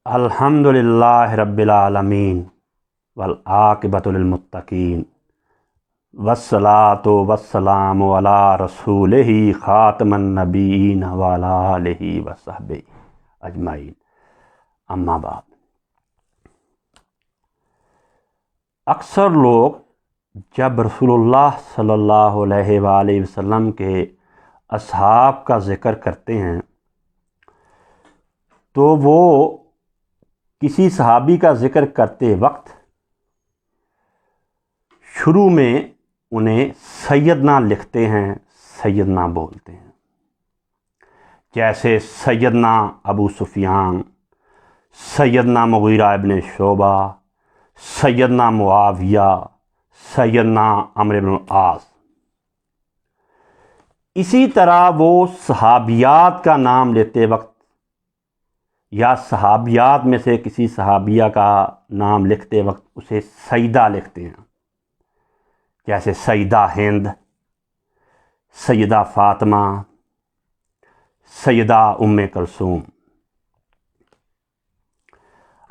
الحمدللہ رب العالمین والعاقبۃ للمتقین والصلاۃ والسلام علی رسولہ خاتم النبیین وعلی آلہ وصحبہ اجمعین، اما بعد۔ اکثر لوگ جب رسول اللہ صلی اللہ علیہ وآلہ وسلم کے اصحاب کا ذکر کرتے ہیں تو وہ کسی صحابی کا ذکر کرتے وقت شروع میں انہیں سیدنا لکھتے ہیں، سیدنا بولتے ہیں، جیسے سیدنا ابو سفیان، سیدنا مغیرہ ابن شعبہ، سیدنا معاویہ، سیدنا عمرو بن العاص۔ اسی طرح وہ صحابیات کا نام لیتے وقت یا صحابیات میں سے کسی صحابیہ کا نام لکھتے وقت اسے سیدہ لکھتے ہیں، جیسے سیدہ ہند، سیدہ فاطمہ، سیدہ ام کلثوم۔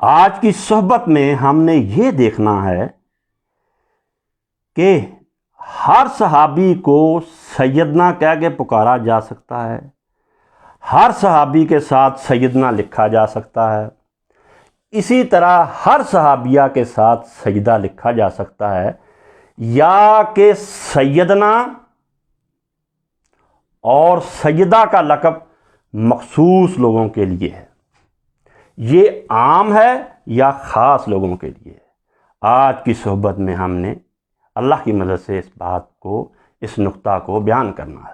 آج کی صحبت میں ہم نے یہ دیکھنا ہے کہ ہر صحابی کو سیدنا کہہ کے پکارا جا سکتا ہے، ہر صحابی کے ساتھ سیدنا لکھا جا سکتا ہے، اسی طرح ہر صحابیہ کے ساتھ سیدہ لکھا جا سکتا ہے، یا کہ سیدنا اور سیدہ کا لقب مخصوص لوگوں کے لیے ہے، یہ عام ہے یا خاص لوگوں کے لیے ہے۔ آج کی صحبت میں ہم نے اللہ کی مدد سے اس بات کو، اس نقطہ کو بیان کرنا ہے۔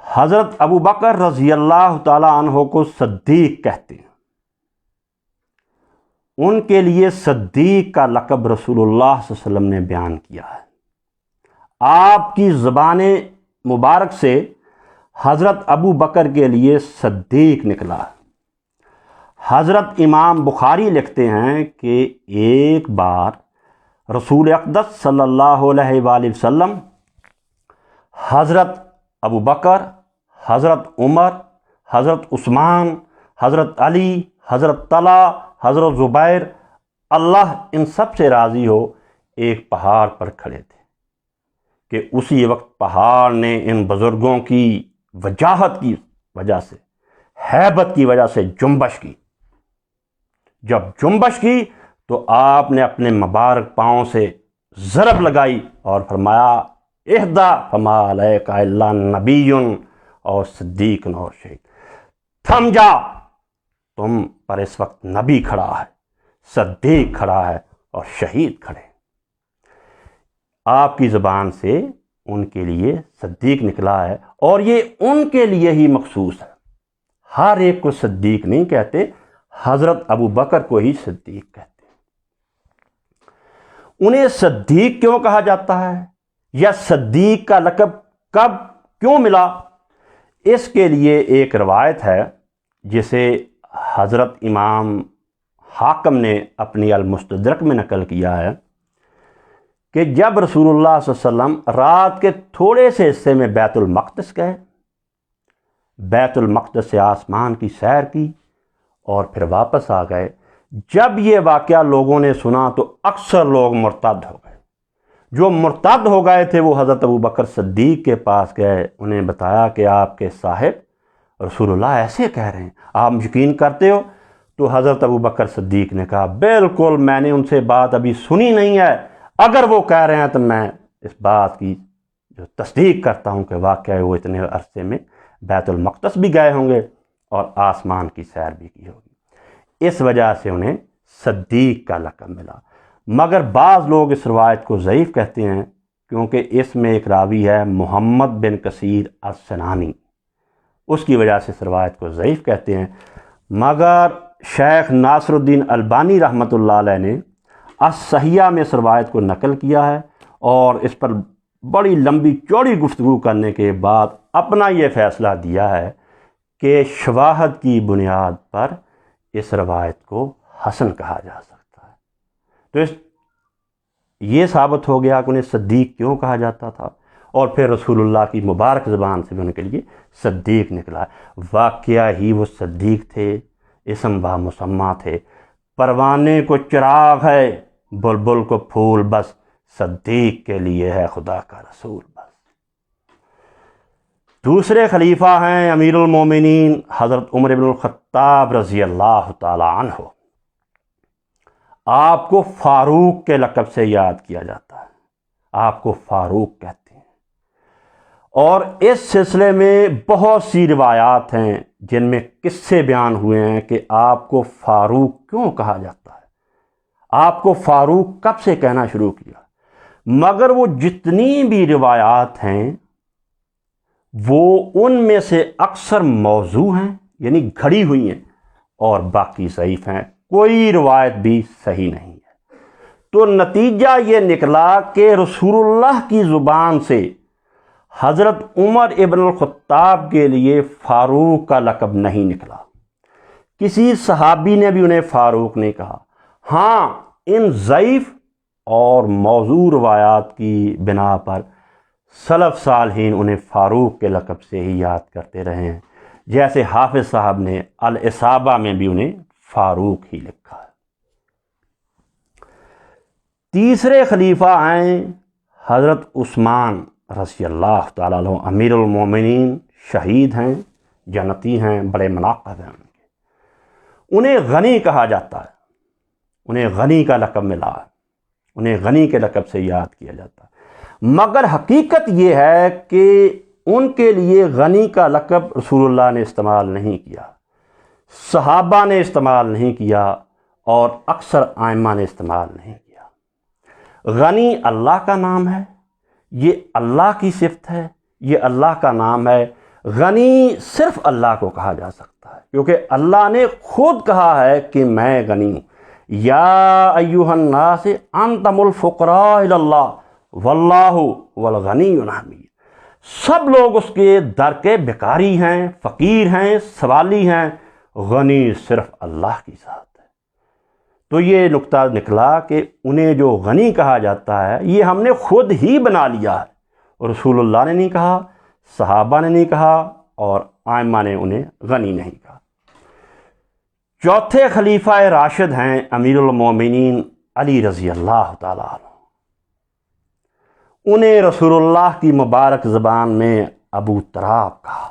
حضرت ابو بکر رضی اللہ تعالیٰ عنہ کو صدیق کہتے ہیں۔ ان کے لیے صدیق کا لقب رسول اللہ صلی اللہ علیہ وسلم نے بیان کیا ہے۔ آپ کی زبان مبارک سے حضرت ابو بکر کے لیے صدیق نکلا ہے۔ حضرت امام بخاری لکھتے ہیں کہ ایک بار رسول اقدس صلی اللہ علیہ وآلہ وسلم حضرت ابو بکر، حضرت عمر، حضرت عثمان، حضرت علی، حضرت طلحہ، حضرت زبیر، اللہ ان سب سے راضی ہو، ایک پہاڑ پر کھڑے تھے کہ اسی وقت پہاڑ نے ان بزرگوں کی وجاہت کی وجہ سے، ہیبت کی وجہ سے جنبش کی۔ جب جنبش کی تو آپ نے اپنے مبارک پاؤں سے ضرب لگائی اور فرمایا اہدا فما علیک الا نبی اور صدیق اور شہید، تھم جا، تم پر اس وقت نبی کھڑا ہے، صدیق کھڑا ہے اور شہید کھڑے۔ آپ کی زبان سے ان کے لیے صدیق نکلا ہے، اور یہ ان کے لیے ہی مخصوص ہے، ہر ایک کو صدیق نہیں کہتے، حضرت ابو بکر کو ہی صدیق کہتے۔ انہیں صدیق کیوں کہا جاتا ہے، یا صدیق کا لقب کب کیوں ملا؟ اس کے لیے ایک روایت ہے جسے حضرت امام حاکم نے اپنی المستدرک میں نقل کیا ہے کہ جب رسول اللہ صلی اللہ علیہ وسلم رات کے تھوڑے سے حصے میں بیت المقدس گئے، بیت المقدس سے آسمان کی سیر کی اور پھر واپس آ گئے، جب یہ واقعہ لوگوں نے سنا تو اکثر لوگ مرتد ہو گئے۔ جو مرتد ہو گئے تھے وہ حضرت ابو بکر صدیق کے پاس گئے، انہیں بتایا کہ آپ کے صاحب رسول اللہ ایسے کہہ رہے ہیں، آپ یقین کرتے ہو؟ تو حضرت ابو بکر صدیق نے کہا بالکل، میں نے ان سے بات ابھی سنی نہیں ہے، اگر وہ کہہ رہے ہیں تو میں اس بات کی جو تصدیق کرتا ہوں کہ واقعہ وہ اتنے عرصے میں بیت المقدس بھی گئے ہوں گے اور آسمان کی سیر بھی کی ہوگی۔ اس وجہ سے انہیں صدیق کا لقب ملا۔ مگر بعض لوگ اس روایت کو ضعیف کہتے ہیں کیونکہ اس میں ایک راوی ہے محمد بن کثیر السنانی، اس کی وجہ سے اس روایت کو ضعیف کہتے ہیں۔ مگر شیخ ناصر الدین البانی رحمۃ اللہ علیہ نے الصحیحہ میں اس روایت کو نقل کیا ہے، اور اس پر بڑی لمبی چوڑی گفتگو کرنے کے بعد اپنا یہ فیصلہ دیا ہے کہ شواہد کی بنیاد پر اس روایت کو حسن کہا جا سکتا ہے۔ تو یہ ثابت ہو گیا کہ انہیں صدیق کیوں کہا جاتا تھا، اور پھر رسول اللہ کی مبارک زبان سے بھی ان کے لیے صدیق نکلا ہے۔ واقعہ ہی وہ صدیق تھے اسم و مسمہ تھے، پروانے کو چراغ ہے، بلبل کو پھول، بس صدیق کے لیے ہے خدا کا رسول بس۔ دوسرے خلیفہ ہیں امیر المومنین حضرت عمر بن الخطاب رضی اللہ تعالی عنہ۔ آپ کو فاروق کے لقب سے یاد کیا جاتا ہے، آپ کو فاروق کہتے ہیں، اور اس سلسلے میں بہت سی روایات ہیں جن میں قصے بیان ہوئے ہیں کہ آپ کو فاروق کیوں کہا جاتا ہے، آپ کو فاروق کب سے کہنا شروع کیا، مگر وہ جتنی بھی روایات ہیں وہ ان میں سے اکثر موضوع ہیں، یعنی گھڑی ہوئی ہیں، اور باقی ضعیف ہیں، کوئی روایت بھی صحیح نہیں ہے۔ تو نتیجہ یہ نکلا کہ رسول اللہ کی زبان سے حضرت عمر ابن الخطاب کے لیے فاروق کا لقب نہیں نکلا، کسی صحابی نے بھی انہیں فاروق نہیں کہا۔ ہاں، ان ضعیف اور موضوع روایات کی بنا پر سلف صالحین انہیں فاروق کے لقب سے ہی یاد کرتے رہے ہیں، جیسے حافظ صاحب نے الاصابہ میں بھی انہیں فاروق ہی لکھا ہے۔ تیسرے خلیفہ ہیں حضرت عثمان رضی اللہ تعالیٰ عنہ، امیر المومنین، شہید ہیں، جنتی ہیں، بڑے مناقب ہیں ان کے۔ انہیں غنی کہا جاتا ہے، انہیں غنی کا لقب ملا ہے، انہیں غنی کے لقب سے یاد کیا جاتا ہے، مگر حقیقت یہ ہے کہ ان کے لیے غنی کا لقب رسول اللہ نے استعمال نہیں کیا، صحابہ نے استعمال نہیں کیا، اور اکثر ائمہ نے استعمال نہیں کیا۔ غنی اللہ کا نام ہے، یہ اللہ کی صفت ہے، یہ اللہ کا نام ہے۔ غنی صرف اللہ کو کہا جا سکتا ہے، کیونکہ اللہ نے خود کہا ہے کہ میں غنی ہوں، یا ایھا الناس انتم الفقراء الی اللہ واللہ هو الغنی الحمید۔ سب لوگ اس کے در کے بھکاری ہیں، فقیر ہیں، سوالی ہیں، غنی صرف اللہ کی ذات ہے۔ تو یہ نقطہ نکلا کہ انہیں جو غنی کہا جاتا ہے یہ ہم نے خود ہی بنا لیا ہے، رسول اللہ نے نہیں کہا، صحابہ نے نہیں کہا، اور ائمہ نے انہیں غنی نہیں کہا۔ چوتھے خلیفہ راشد ہیں امیر المومنین علی رضی اللہ تعالیٰ عنہ۔ انہیں رسول اللہ کی مبارک زبان میں ابو تراب کہا،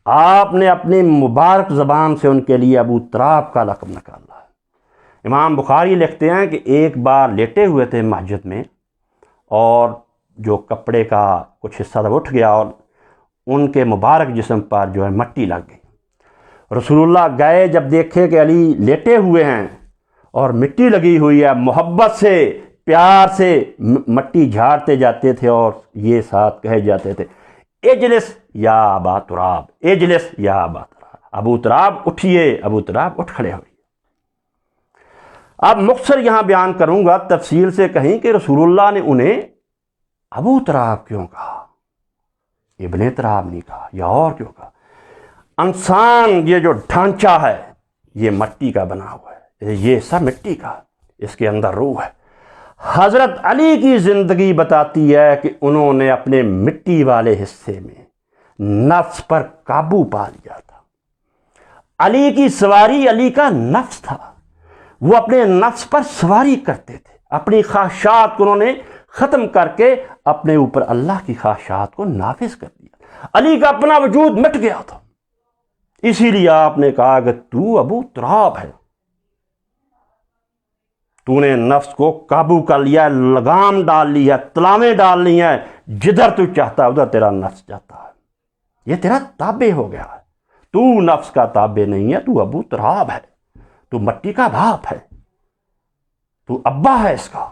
آپ نے اپنی مبارک زبان سے ان کے لیے ابو تراب کا لقب نکالا ہے۔ امام بخاری لکھتے ہیں کہ ایک بار لیٹے ہوئے تھے مسجد میں، اور جو کپڑے کا کچھ حصہ تھا اٹھ گیا، اور ان کے مبارک جسم پر جو ہے مٹی لگ گئی۔ رسول اللہ گئے، جب دیکھے کہ علی لیٹے ہوئے ہیں اور مٹی لگی ہوئی ہے، محبت سے، پیار سے مٹی جھاڑتے جاتے تھے، اور یہ ساتھ کہے جاتے تھے، اجلس یا ابا تراب، اجلس یا ابا تراب، ابو تراب اٹھیے، ابو تراب اٹھ کھڑے ہوئے۔ اب مختصر یہاں بیان کروں گا تفصیل سے کہیں کہ رسول اللہ نے انہیں ابو تراب کیوں کہا، ابن تراب نہیں کہا، یا اور کیوں کہا؟ انسان یہ جو ڈھانچہ ہے یہ مٹی کا بنا ہوا ہے، یہ سب مٹی کا، اس کے اندر روح ہے۔ حضرت علی کی زندگی بتاتی ہے کہ انہوں نے اپنے مٹی والے حصے میں نفس پر قابو پا لیا تھا۔ علی کی سواری علی کا نفس تھا، وہ اپنے نفس پر سواری کرتے تھے، اپنی خواہشات کو انہوں نے ختم کر کے اپنے اوپر اللہ کی خواہشات کو نافذ کر دیا۔ علی کا اپنا وجود مٹ گیا تھا، اسی لیے آپ نے کہا کہ تو ابو تراب ہے، تو نے نفس کو قابو کر لیا ہے، لگام ڈال لی ہے، تلامیں ڈال لی ہیں، جدھر تو چاہتا ہے ادھر تیرا نفس جاتا ہے، یہ تیرا تابع ہو گیا ہے، تو نفس کا تابع نہیں ہے، تو ابو تراب ہے، تو مٹی کا باپ ہے، تو ابا ہے اس کا۔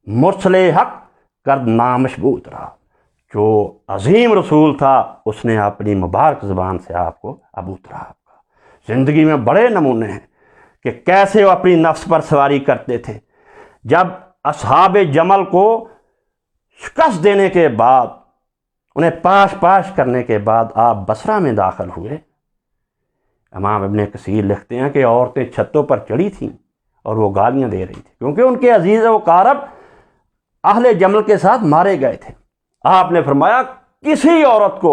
مرسل حق کرد نامشبوط رہا، جو عظیم رسول تھا اس نے اپنی مبارک زبان سے آپ کو ابو تراب کہا۔ زندگی میں بڑے نمونے ہیں کہ کیسے وہ اپنی نفس پر سواری کرتے تھے۔ جب اصحاب جمل کو شکست دینے کے بعد، انہیں پاش پاش کرنے کے بعد آپ بصرہ میں داخل ہوئے، امام ابن کثیر لکھتے ہیں کہ عورتیں چھتوں پر چڑھی تھیں اور وہ گالیاں دے رہی تھیں، کیونکہ ان کے عزیز و اقارب اہل جمل کے ساتھ مارے گئے تھے۔ آپ نے فرمایا کسی عورت کو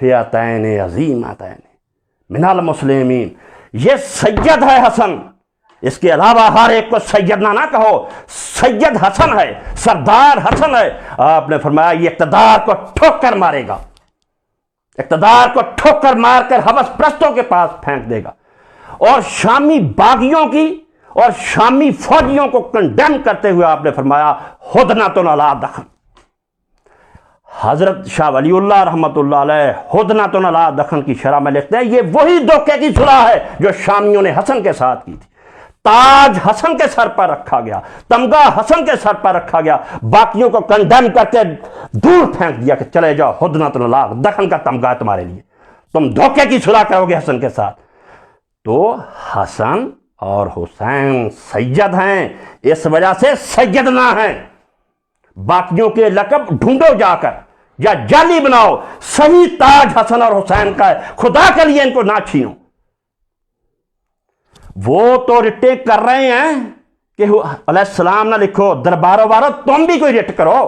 فئتین عظیمتین من المسلمین، یہ سید ہے حسن، اس کے علاوہ ہر ایک کو سیدنا نہ کہو، سید حسن ہے، سردار حسن ہے۔ آپ نے فرمایا یہ اقتدار کو ٹھوک کر مارے گا، اقتدار کو ٹھوک کر مار کر ہوس پرستوں کے پاس پھینک دے گا، اور شامی باغیوں کی اور شامی فوجیوں کو کنڈیم کرتے ہوئے آپ نے فرمایا ہدنۃ علی دخن۔ حضرت شاہ ولی اللہ رحمۃ اللہ علیہ ہدنۃ علی دخن کی شرح میں لکھتے ہیں یہ وہی دھوکے کی صلح ہے جو شامیوں نے حسن کے ساتھ کی تھی۔ تاج حسن کے سر پر رکھا گیا، تمغہ حسن کے سر پر رکھا گیا، باقیوں کو کنڈیم کر کے دور پھینک دیا کہ چلے جاؤ، ہدنۃ علی دخن کا تمغہ تمہارے لیے، تم دھوکے کی صلح کرو گے حسن کے ساتھ۔ تو حسن اور حسین سید ہیں، اس وجہ سے سیدنا ہیں۔ باقیوں کے لقب ڈھونڈو جا کر یا جعلی بناؤ، صحیح تاج حسن اور حسین کا ہے، خدا کے لیے ان کو نہ چھینو۔ وہ تو رٹیں کر رہے ہیں کہ علیہ السلام نہ لکھو، درباروں وارو تم بھی کوئی رٹ کرو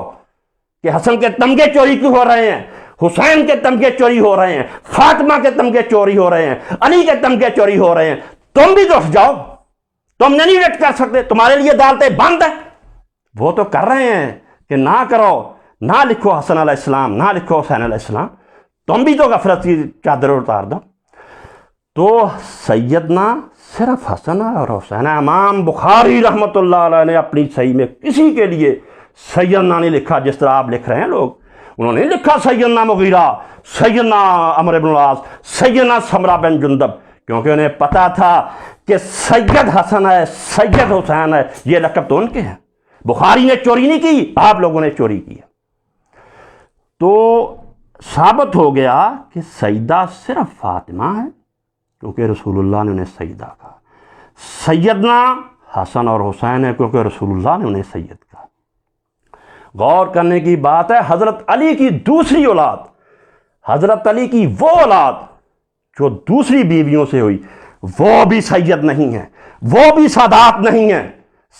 کہ حسن کے تمغے چوری کیوں ہو رہے ہیں، حسین کے تمغے چوری ہو رہے ہیں، فاطمہ کے تمغے چوری ہو رہے ہیں، علی کے تمغے چوری ہو رہے ہیں، تم بھی رٹ جاؤ، تم نہیں رٹ کر سکتے، تمہارے لیے عدالتیں بند ہیں۔ وہ تو کر رہے ہیں کہ نہ کرو، نہ لکھو حسن علیہ السلام، نہ لکھو حسین علیہ السلام، تم بھی تو غفلت کی چادر اتار دو۔ تو سیدنا صرف حسن اور حسین۔ امام بخاری رحمۃ اللہ علیہ نے اپنی صحیح میں کسی کے لیے سیدنا نہیں لکھا جس طرح آپ لکھ رہے ہیں لوگ، انہوں نے لکھا سیدنا مغیرہ، سیدنا عمرو بن العاص، سیدنا سمرہ بن جندب، کیونکہ انہیں پتا تھا کہ سید حسن ہے، سید حسین ہے، یہ لقب تو ان کے ہیں۔ بخاری نے چوری نہیں کی، آپ لوگوں نے چوری کی۔ تو ثابت ہو گیا کہ سیدہ صرف فاطمہ ہے، کیونکہ رسول اللہ نے انہیں سیدہ کہا۔ سیدنا حسن اور حسین ہے کیونکہ رسول اللہ نے انہیں سید کہا۔ غور کرنے کی بات ہے، حضرت علی کی دوسری اولاد، حضرت علی کی وہ اولاد جو دوسری بیویوں سے ہوئی، وہ بھی سید نہیں ہے، وہ بھی سادات نہیں ہے۔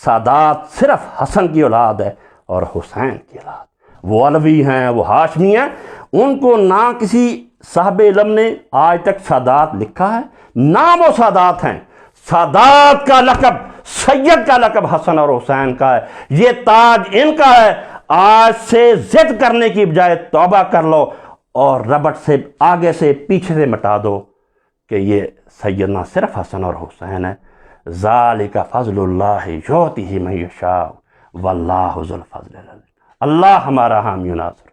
سادات صرف حسن کی اولاد ہے اور حسین کی اولاد، وہ علوی ہیں، وہ ہاشمی ہیں، ان کو نہ کسی صاحب علم نے آج تک سادات لکھا ہے، نہ وہ سادات ہیں۔ سادات کا لقب، سید کا لقب حسن اور حسین کا ہے، یہ تاج ان کا ہے۔ آج سے ضد کرنے کی بجائے توبہ کر لو اور ربٹ سے آگے سے پیچھے سے مٹا دو کہ یہ سیدنا صرف حسن اور حسین ہے۔ ذالک فضل اللہ یؤتیہ من یشاء واللہ ذو الفضل العظیم۔ اللہ ہمارا حامی و ناصر۔